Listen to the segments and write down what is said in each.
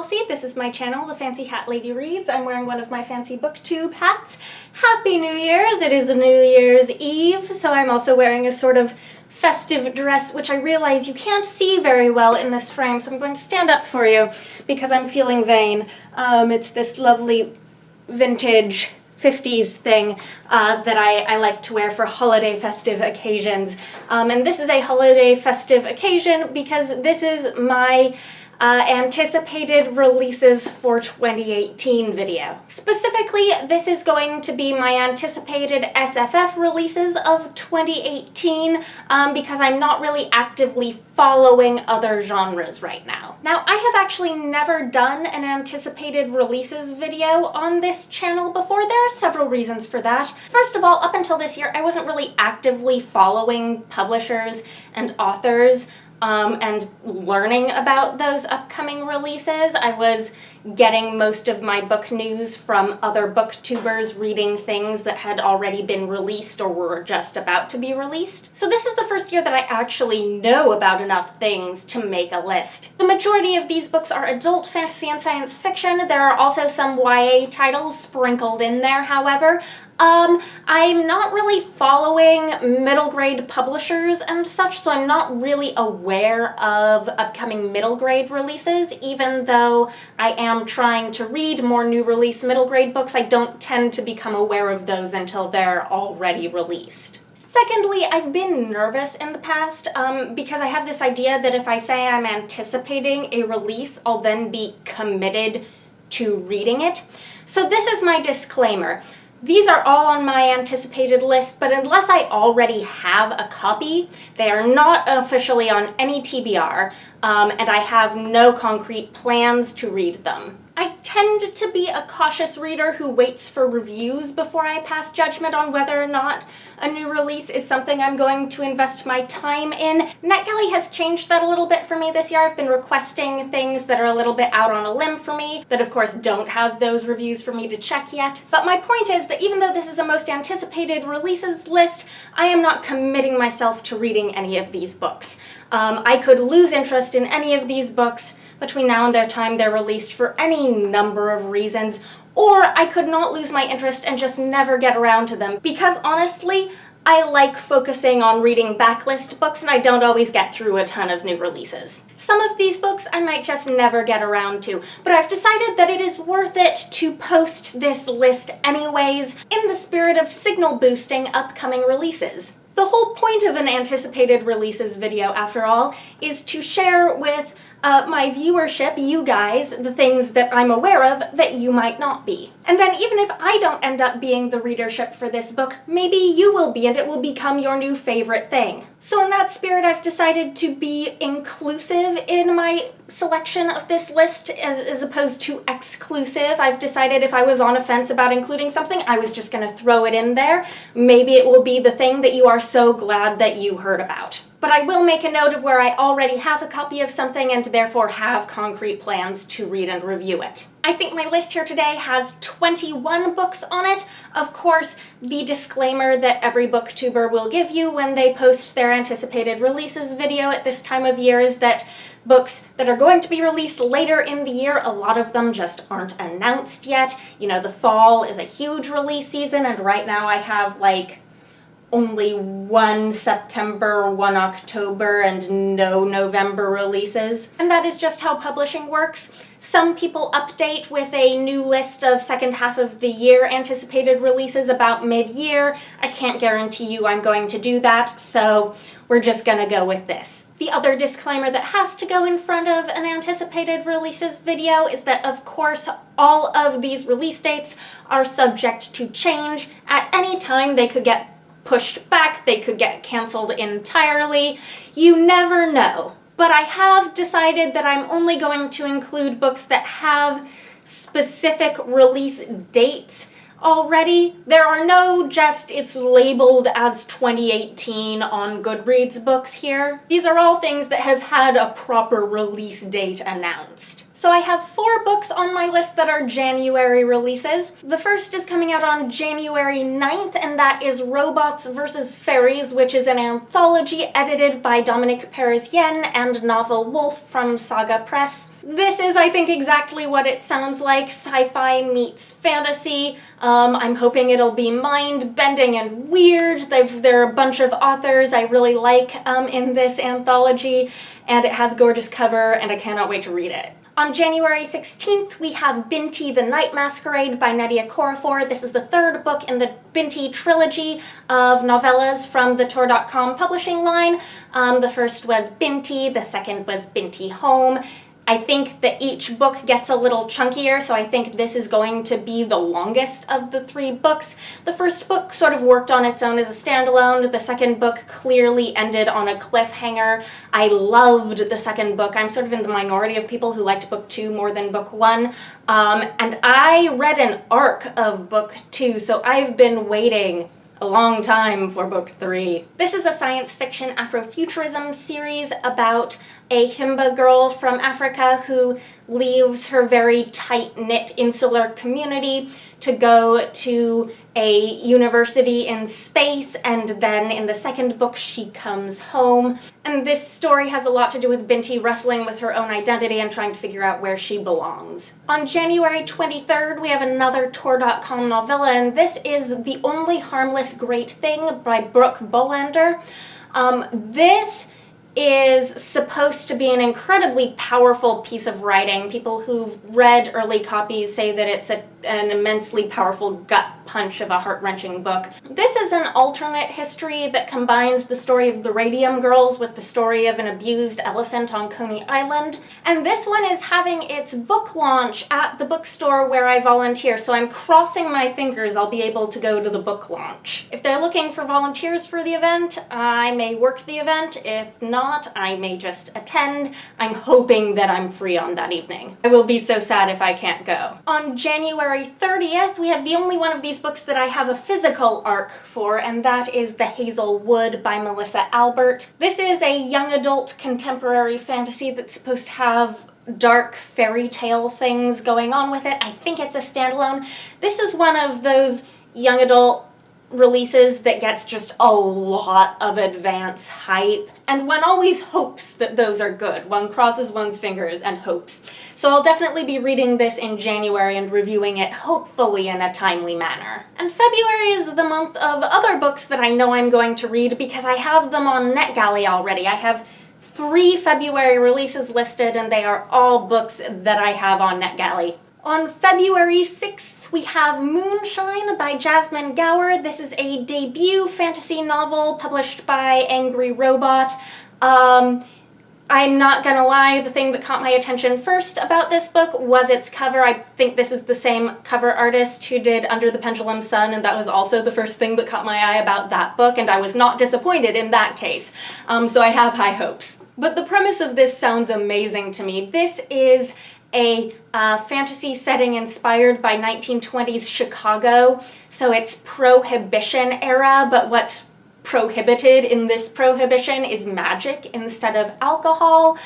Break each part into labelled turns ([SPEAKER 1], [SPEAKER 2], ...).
[SPEAKER 1] Chelsea. This is my channel, The Fancy Hat Lady Reads. I'm wearing one of my fancy booktube hats. Happy New Year's! It is New Year's Eve, so I'm also wearing a sort of festive dress, which I realize you can't see very well in this frame, so I'm going to stand up for you because I'm feeling vain. It's this lovely vintage 50s thing that I like to wear for holiday festive occasions. And this is a holiday festive occasion because this is my anticipated releases for 2018 video. Specifically, this is going to be my anticipated SFF releases of 2018 because I'm not really actively following other genres right now. Now, I have actually never done an anticipated releases video on this channel before. There are several reasons for that. First of all, up until this year, I wasn't really actively following publishers and authors and learning about those upcoming releases. I was getting most of my book news from other booktubers reading things that had already been released or were just about to be released. So this is the first year that I actually know about enough things to make a list. The majority of these books are adult fantasy and science fiction. There are also some YA titles sprinkled in there, however. I'm not really following middle grade publishers and such, so I'm not really aware of upcoming middle grade releases. Even though I am trying to read more new release middle grade books, I don't tend to become aware of those until they're already released. Secondly, I've been nervous in the past because I have this idea that if I say I'm anticipating a release, I'll then be committed to reading it. So this is my disclaimer. These are all on my anticipated list, but unless I already have a copy, they are not officially on any TBR, and I have no concrete plans to read them. I tend to be a cautious reader who waits for reviews before I pass judgment on whether or not a new release is something I'm going to invest my time in. NetGalley has changed that a little bit for me this year. I've been requesting things that are a little bit out on a limb for me that of course don't have those reviews for me to check yet. But my point is that even though this is a most anticipated releases list, I am not committing myself to reading any of these books. I could lose interest in any of these books between now and the time they're released for any number of reasons, or I could not lose my interest and just never get around to them, because honestly, I like focusing on reading backlist books and I don't always get through a ton of new releases. Some of these books I might just never get around to, but I've decided that it is worth it to post this list anyways in the spirit of signal boosting upcoming releases. The whole point of an anticipated releases video, after all, is to share with my viewership, you guys, the things that I'm aware of that you might not be. And then even if I don't end up being the readership for this book, maybe you will be and it will become your new favorite thing. So in that spirit, I've decided to be inclusive in my selection of this list as opposed to exclusive. I've decided if I was on a fence about including something, I was just going to throw it in there. Maybe it will be the thing that you are so glad that you heard about. But I will make a note of where I already have a copy of something and therefore have concrete plans to read and review it. I think my list here today has 21 books on it. Of course, the disclaimer that every booktuber will give you when they post their anticipated releases video at this time of year is that books that are going to be released later in the year, a lot of them just aren't announced yet. You know, the fall is a huge release season, and right now I have like only one September, one October, and no November releases. And that is just how publishing works. Some people update with a new list of second half of the year anticipated releases about mid-year. I can't guarantee you I'm going to do that, so we're just gonna go with this. The other disclaimer that has to go in front of an anticipated releases video is that, of course, all of these release dates are subject to change. At any time, they could get pushed back, they could get canceled entirely. You never know. But I have decided that I'm only going to include books that have specific release dates already. There are no just it's labeled as 2018 on Goodreads books here. These are all things that have had a proper release date announced. So I have 4 books on my list that are January releases. The first is coming out on January 9th, and that is Robots vs. Fairies, which is an anthology edited by Dominik Parisien and Navah Wolfe from Saga Press. This is, I think, exactly what it sounds like, sci-fi meets fantasy. I'm hoping it'll be mind-bending and weird. There are a bunch of authors I really like in this anthology, and it has a gorgeous cover, and I cannot wait to read it. On January 16th, we have Binti, the Night Masquerade by Nnedi Okorafor. This is the 3rd book in the Binti trilogy of novellas from the Tor.com publishing line. The first was Binti, the second was Binti Home. I think that each book gets a little chunkier, so I think this is going to be the longest of the 3 books. The first book sort of worked on its own as a standalone. The second book clearly ended on a cliffhanger. I loved the second book. I'm sort of in the minority of people who liked book 2 more than book 1. And I read an arc of book 2, so I've been waiting a long time for book 3. This is a science fiction Afrofuturism series about a Himba girl from Africa who leaves her very tight-knit insular community to go to a university in space, and then in the second book she comes home. And this story has a lot to do with Binti wrestling with her own identity and trying to figure out where she belongs. On January 23rd, we have another Tor.com novella, and this is The Only Harmless Great Thing by Brooke Bolander. This is supposed to be an incredibly powerful piece of writing. People who've read early copies say that it's an immensely powerful gut punch of a heart-wrenching book. This is an alternate history that combines the story of the Radium Girls with the story of an abused elephant on Coney Island. And this one is having its book launch at the bookstore where I volunteer, so I'm crossing my fingers I'll be able to go to the book launch. If they're looking for volunteers for the event, I may work the event. If not, I may just attend. I'm hoping that I'm free on that evening. I will be so sad if I can't go. On January 30th, we have the only one of these books that I have a physical arc for, and that is The Hazel Wood by Melissa Albert. This is a young adult contemporary fantasy that's supposed to have dark fairy tale things going on with it. I think it's a standalone. This is one of those young adult releases that gets just a lot of advance hype, and one always hopes that those are good. One crosses one's fingers and hopes. So I'll definitely be reading this in January and reviewing it hopefully in a timely manner. And February is the month of other books that I know I'm going to read because I have them on NetGalley already. I have 3 February releases listed, and they are all books that I have on NetGalley. On February 6th, we have Moonshine by Jasmine Gower. This is a debut fantasy novel published by Angry Robot. I'm not gonna lie, the thing that caught my attention first about this book was its cover. I think this is the same cover artist who did Under the Pendulum Sun, and that was also the first thing that caught my eye about that book, and I was not disappointed in that case. So I have high hopes. But the premise of this sounds amazing to me. This is a fantasy setting inspired by 1920s Chicago. So it's Prohibition era, but what's prohibited in this prohibition is magic instead of alcohol.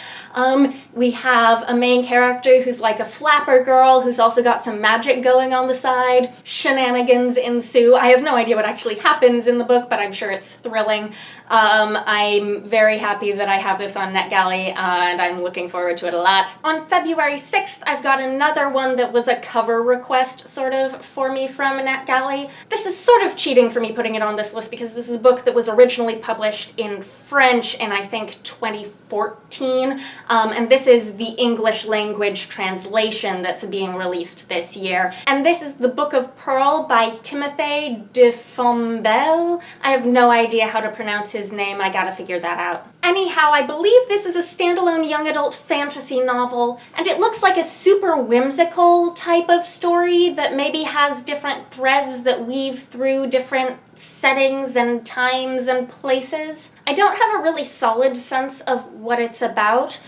[SPEAKER 1] We have a main character who's like a flapper girl who's also got some magic going on the side. Shenanigans ensue. I have no idea what actually happens in the book, but I'm sure it's thrilling. I'm very happy that I have this on NetGalley, and I'm looking forward to it a lot. On February 6th, I've got another one that was a cover request, sort of, for me from NetGalley. This is sort of cheating for me putting it on this list because this is a book that was originally published in French in, I think, 2014, and this is the English language translation that's being released this year. And this is The Book of Pearl by Timotheé de Fombelle. I have no idea how to pronounce his name. I gotta figure that out. Anyhow, I believe this is a standalone young adult fantasy novel, and it looks like a super whimsical type of story that maybe has different threads that weave through different settings and times and places. I don't have a really solid sense of what it's about,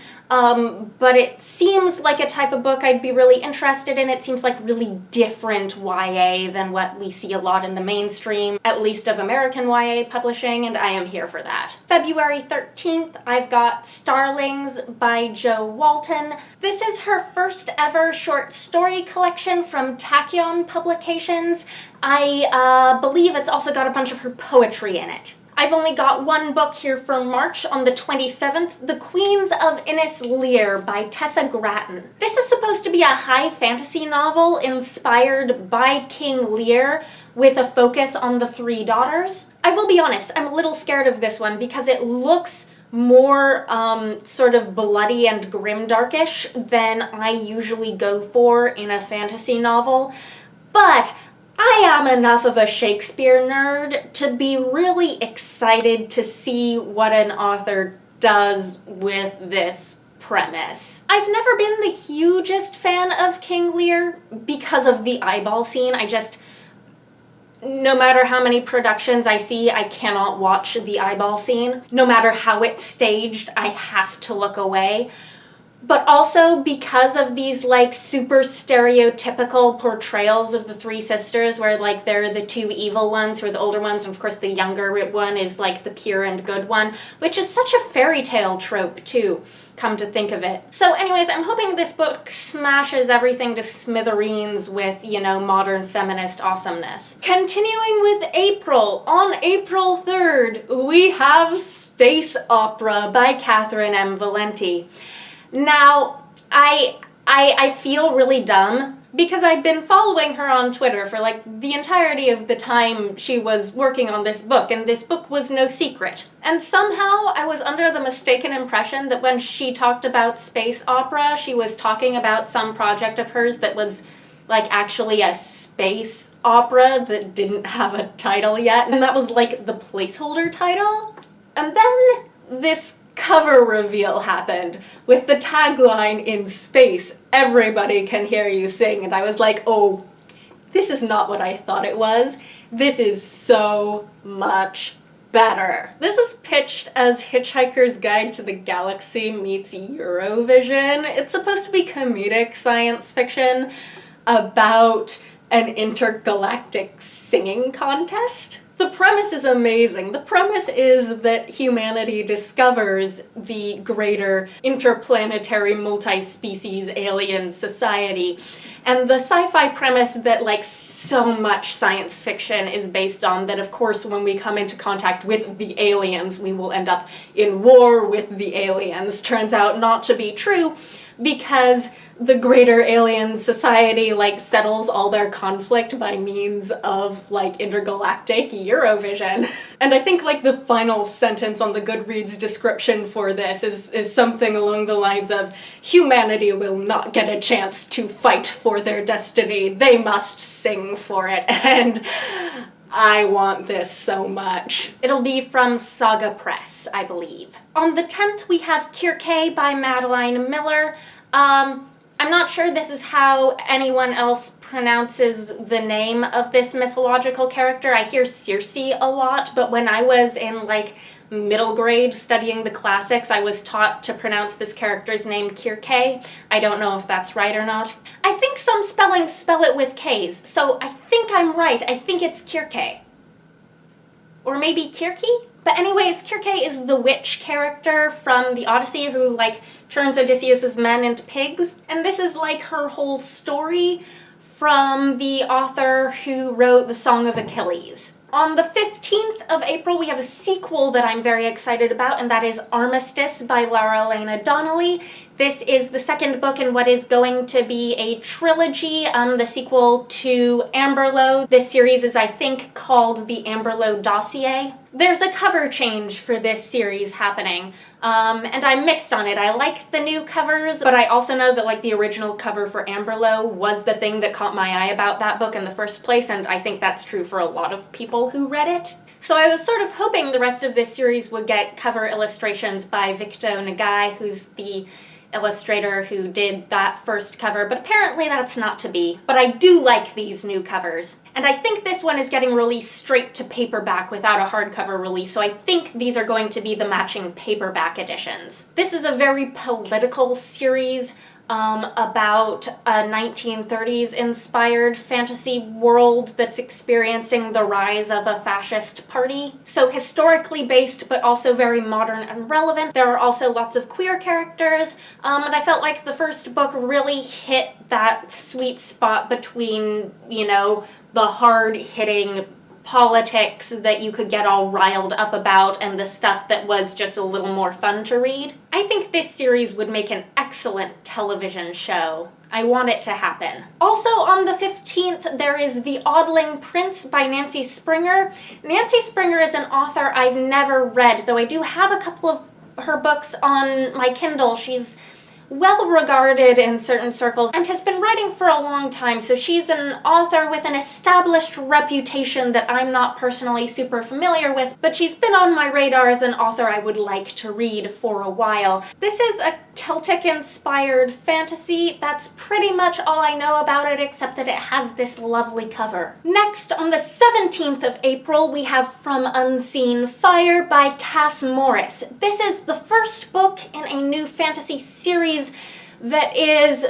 [SPEAKER 1] but it seems like a type of book I'd be really interested in. It seems like really different YA than what we see a lot in the mainstream, at least of American YA publishing, and I am here for that. February 13th, I've got Starlings by Jo Walton. This is her first ever short story collection from Tachyon Publications. I believe it's also got a bunch of her poetry in it. I've only got one book here for March on the 27th, The Queens of Innis Lear by Tessa Gratton. This is supposed to be a high fantasy novel inspired by King Lear with a focus on the three daughters. I will be honest, I'm a little scared of this one because it looks more sort of bloody and grimdarkish than I usually go for in a fantasy novel, but I am enough of a Shakespeare nerd to be really excited to see what an author does with this premise. I've never been the hugest fan of King Lear because of the eyeball scene. No matter how many productions I see, I cannot watch the eyeball scene. No matter how it's staged, I have to look away. But also because of these like super stereotypical portrayals of the three sisters where like they're the two evil ones who are the older ones, and of course the younger one is like the pure and good one, which is such a fairy tale trope too, come to think of it. So anyways, I'm hoping this book smashes everything to smithereens with, you know, modern feminist awesomeness. Continuing with April, on April 3rd, we have Space Opera by Catherynne M. Valente. Now, I feel really dumb because I've been following her on Twitter for like the entirety of the time she was working on this book, and this book was no secret. And somehow I was under the mistaken impression that when she talked about space opera, she was talking about some project of hers that was like actually a space opera that didn't have a title yet, and that was like the placeholder title. And then this cover reveal happened with the tagline in space, "Everybody can hear you sing," and I was like, oh, this is not what I thought it was. This is so much better. This is pitched as Hitchhiker's Guide to the Galaxy meets Eurovision. It's supposed to be comedic science fiction about an intergalactic singing contest. The premise is amazing. The premise is that humanity discovers the greater interplanetary multi-species alien society. And the sci-fi premise that like so much science fiction is based on, that of course when we come into contact with the aliens we will end up in war with the aliens, turns out not to be true, because the greater alien society like settles all their conflict by means of like intergalactic Eurovision. And I think like the final sentence on the Goodreads description for this is something along the lines of, humanity will not get a chance to fight for their destiny, they must sing for it. And I want this so much. It'll be from Saga Press, I believe. On the 10th, we have Circe by Madeline Miller. I'm not sure this is how anyone else pronounces the name of this mythological character. I hear Circe a lot, but when I was in like middle grade studying the classics, I was taught to pronounce this character's name Circe. I don't know if that's right or not. I think some spellings spell it with K's, so I think I'm right. I think it's Circe. Or maybe Kirky? But anyways, Circe is the witch character from the Odyssey who like turns Odysseus's men into pigs. And this is like her whole story from the author who wrote The Song of Achilles. On the 15th of April, we have a sequel that I'm very excited about, and that is Armistice by Lara Elena Donnelly. This is the second book in what is going to be a trilogy, the sequel to Amberlow. This series is, I think, called the Amberlow Dossier. There's a cover change for this series happening, and I'm mixed on it. I like the new covers, but I also know that like the original cover for Amberlow was the thing that caught my eye about that book in the first place, and I think that's true for a lot of people who read it. So I was sort of hoping the rest of this series would get cover illustrations by Victor Nagai, who's the illustrator who did that first cover, but apparently that's not to be. But I do like these new covers. And I think this one is getting released straight to paperback without a hardcover release, so I think these are going to be the matching paperback editions. This is a very political series about a 1930s inspired fantasy world that's experiencing the rise of a fascist party. So historically based, but also very modern and relevant. There are also lots of queer characters, and I felt like the first book really hit that sweet spot between, you know, the hard-hitting politics that you could get all riled up about and the stuff that was just a little more fun to read. I think this series would make an excellent television show. I want it to happen. Also on the 15th, there is The Oddling Prince by Nancy Springer. Nancy Springer is an author I've never read, though I do have a couple of her books on my Kindle. She's well regarded in certain circles and has been writing for a long time, so she's an author with an established reputation that I'm not personally super familiar with, but she's been on my radar as an author I would like to read for a while. This is a Celtic-inspired fantasy. That's pretty much all I know about it, except that it has this lovely cover. Next, on the 17th of April, we have From Unseen Fire by Cass Morris. This is the first book in a new fantasy series that is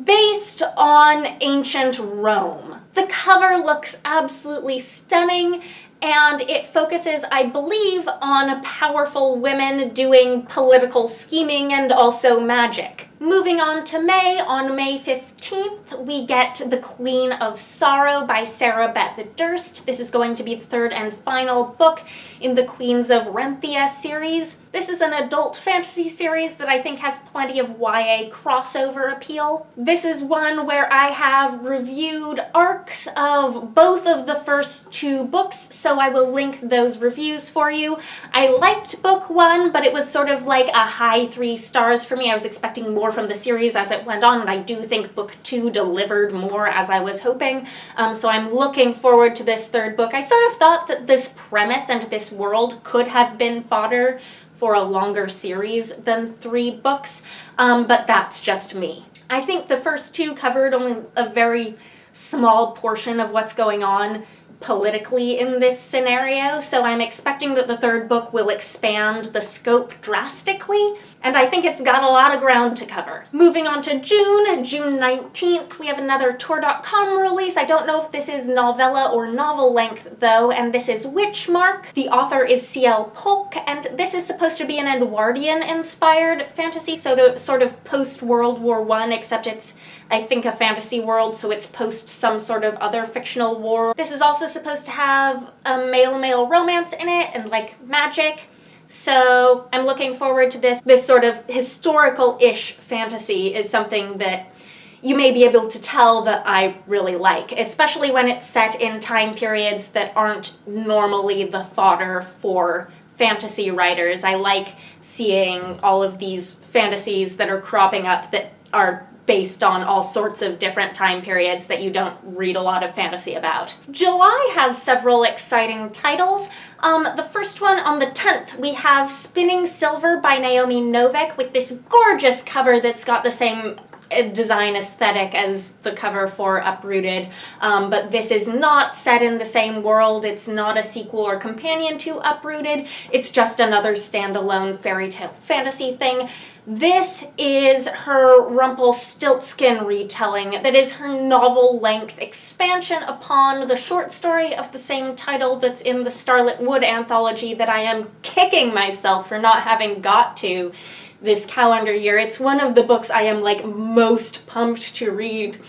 [SPEAKER 1] based on ancient Rome. The cover looks absolutely stunning, and it focuses, I believe, on powerful women doing political scheming and also magic. Moving on to May, on May 15th, we get The Queen of Sorrow by Sarah Beth Durst. This is going to be the third and final book in the Queens of Renthia series. This is an adult fantasy series that I think has plenty of YA crossover appeal. This is one where I have reviewed arcs of both of the first two books, so I will link those reviews for you. I liked book one, but it was sort of like a high 3 stars for me. I was expecting more from the series as it went on, and I do think book 2 delivered more as I was hoping, so I'm looking forward to this third book. I sort of thought that this premise and this world could have been fodder for a longer series than 3 books, but that's just me. I think the first 2 covered only a very small portion of what's going on politically in this scenario, so I'm expecting that the third book will expand the scope drastically, and I think it's got a lot of ground to cover. Moving on to June, June 19th, we have another Tor.com release. I don't know if this is novella or novel length though, and this is Witchmark. The author is C.L. Polk, and this is supposed to be an Edwardian-inspired fantasy, so sort of post-World War I, except it's, I think, a fantasy world, so it's post some sort of other fictional war. This is also supposed to have a male-male romance in it and like magic, so I'm looking forward to this. This sort of historical-ish fantasy is something that you may be able to tell that I really like, especially when it's set in time periods that aren't normally the fodder for fantasy writers. I like seeing all of these fantasies that are cropping up that are based on all sorts of different time periods that you don't read a lot of fantasy about. July has several exciting titles. The first one, on the 10th, we have Spinning Silver by Naomi Novik with this gorgeous cover that's got the same design aesthetic as the cover for Uprooted, but this is not set in the same world. It's not a sequel or companion to Uprooted. It's just another standalone fairy tale fantasy thing. This is her Rumpelstiltskin retelling that is her novel-length expansion upon the short story of the same title that's in the Starlit Wood anthology that I am kicking myself for not having got to this calendar year. It's one of the books I am like most pumped to read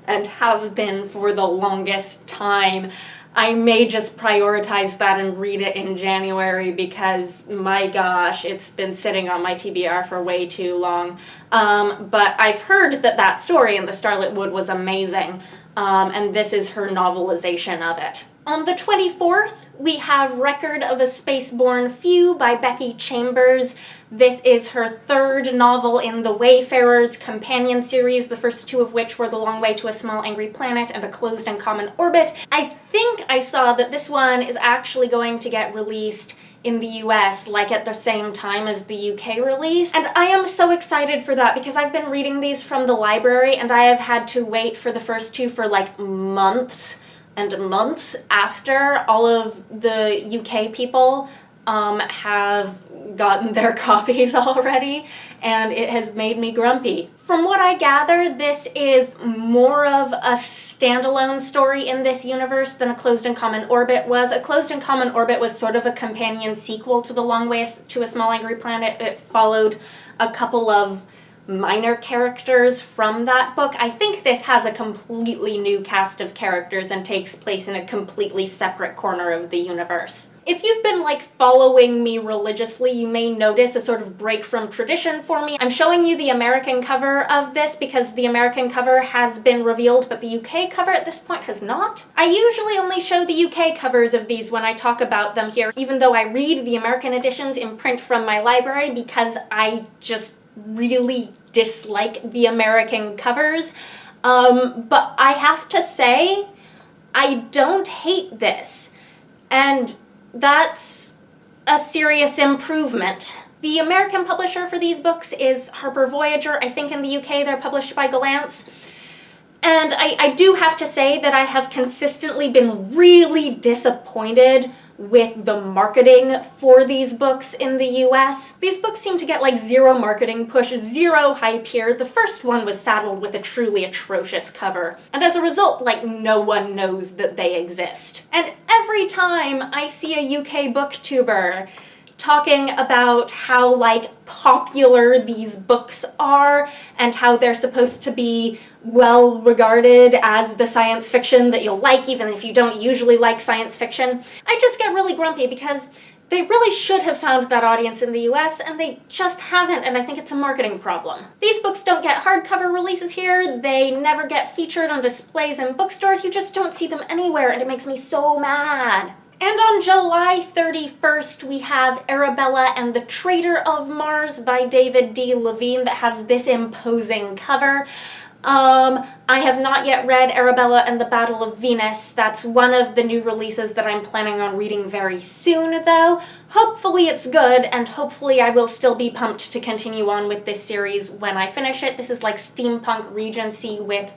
[SPEAKER 1] and have been for the longest time. I may just prioritize that and read it in January because, my gosh, it's been sitting on my TBR for way too long. But I've heard that that story in the Starlit Wood was amazing, and this is her novelization of it. On the 24th, we have Record of a Spaceborne Few by Becky Chambers. This is her third novel in the Wayfarers companion series, the first 2 of which were The Long Way to a Small Angry Planet and A Closed and Common Orbit. I think I saw that this one is actually going to get released in the US, like at the same time as the UK release. And I am so excited for that because I've been reading these from the library and I have had to wait for the first two for like months and months after all of the UK people have gotten their copies already, and it has made me grumpy. From what I gather, this is more of a standalone story in this universe than A Closed and Common Orbit was. A Closed and Common Orbit was sort of a companion sequel to The Long Way to a Small Angry Planet. It followed a couple of minor characters from that book. I think this has a completely new cast of characters and takes place in a completely separate corner of the universe. If you've been like following me religiously, you may notice a sort of break from tradition for me. I'm showing you the American cover of this because the American cover has been revealed, but the UK cover at this point has not. I usually only show the UK covers of these when I talk about them here, even though I read the American editions in print from my library because I just really dislike the American covers. But I have to say, I don't hate this. And that's a serious improvement. The American publisher for these books is Harper Voyager. I think in the UK they're published by Golance. And I do have to say that I have consistently been really disappointed with the marketing for these books in the US. These books seem to get like zero marketing push, zero hype here. The first one was saddled with a truly atrocious cover, and as a result, like, no one knows that they exist. And every time I see a UK booktuber talking about how like popular these books are and how they're supposed to be well regarded as the science fiction that you'll like even if you don't usually like science fiction, I just get really grumpy because they really should have found that audience in the US and they just haven't, and I think it's a marketing problem. These books don't get hardcover releases here, they never get featured on displays in bookstores, you just don't see them anywhere and it makes me so mad. And on July 31st, we have Arabella and the Traitor of Mars by David D. Levine that has this imposing cover. I have not yet read Arabella and the Battle of Venus. That's one of the new releases that I'm planning on reading very soon, though. Hopefully it's good, and hopefully I will still be pumped to continue on with this series when I finish it. This is like steampunk Regency with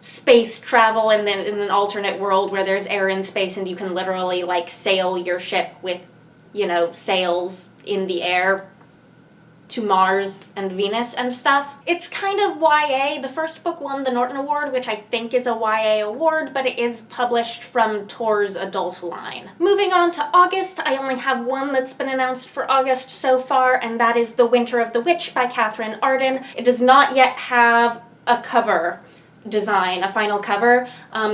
[SPEAKER 1] space travel and then in an alternate world where there's air in space and you can literally like sail your ship with, you know, sails in the air to Mars and Venus and stuff. It's kind of YA. The first book won the Norton Award, which I think is a YA award, but it is published from Tor's adult line. Moving on to August, I only have one that's been announced for August so far, and that is The Winter of the Witch by Catherynne Arden. It does not yet have a cover design, a final cover.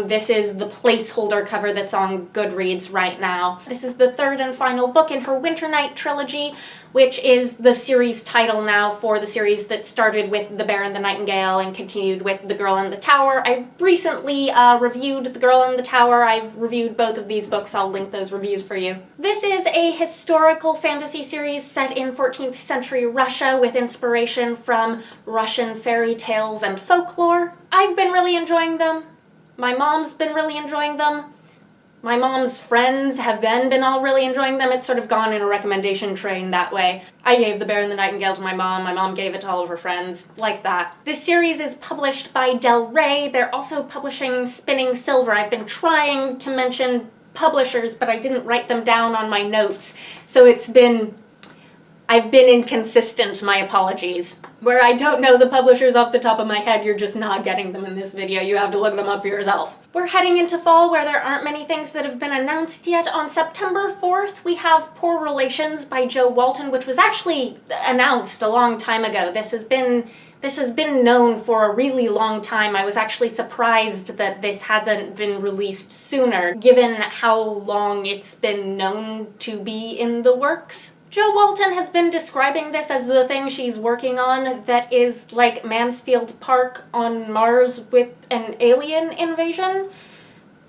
[SPEAKER 1] This is the placeholder cover that's on Goodreads right now. This is the third and final book in her Winter Night trilogy, which is the series title now for the series that started with The Bear and the Nightingale and continued with The Girl in the Tower. I recently reviewed The Girl in the Tower. I've reviewed both of these books. I'll link those reviews for you. This is a historical fantasy series set in 14th century Russia with inspiration from Russian fairy tales and folklore. I've been really enjoying them. My mom's been really enjoying them. My mom's friends have then been all really enjoying them. It's sort of gone in a recommendation train that way. I gave The Bear and the Nightingale to my mom gave it to all of her friends, like that. This series is published by Del Rey. They're also publishing Spinning Silver. I've been trying to mention publishers, but I didn't write them down on my notes, so I've been inconsistent, my apologies. Where I don't know the publishers off the top of my head, you're just not getting them in this video. You have to look them up for yourself. We're heading into fall where there aren't many things that have been announced yet. On September 4th, we have Poor Relations by Jo Walton, which was actually announced a long time ago. This has been known for a really long time. I was actually surprised that this hasn't been released sooner, given how long it's been known to be in the works. Jo Walton has been describing this as the thing she's working on that is like Mansfield Park on Mars with an alien invasion.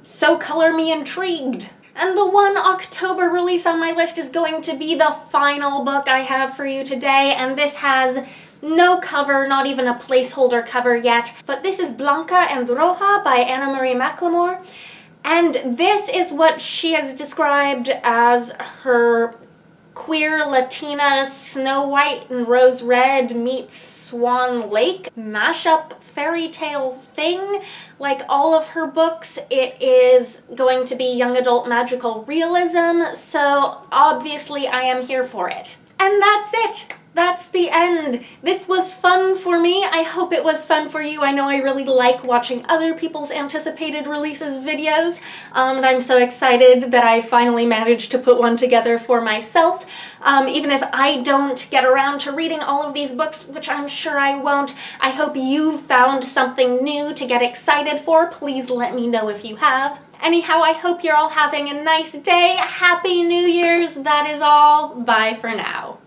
[SPEAKER 1] So color me intrigued. And the 1 October release on my list is going to be the final book I have for you today, and this has no cover, not even a placeholder cover yet, but this is Blanca and Roja by Anna Marie McLemore, and this is what she has described as her queer Latina Snow White and Rose Red meets Swan Lake mashup fairy tale thing. Like all of her books, it is going to be young adult magical realism, so obviously I am here for it. And that's it. That's the end. This was fun for me. I hope it was fun for you. I know I really like watching other people's anticipated releases videos, and I'm so excited that I finally managed to put one together for myself. Even if I don't get around to reading all of these books, which I'm sure I won't, I hope you found something new to get excited for. Please let me know if you have. Anyhow, I hope you're all having a nice day. Happy New Year's. That is all. Bye for now.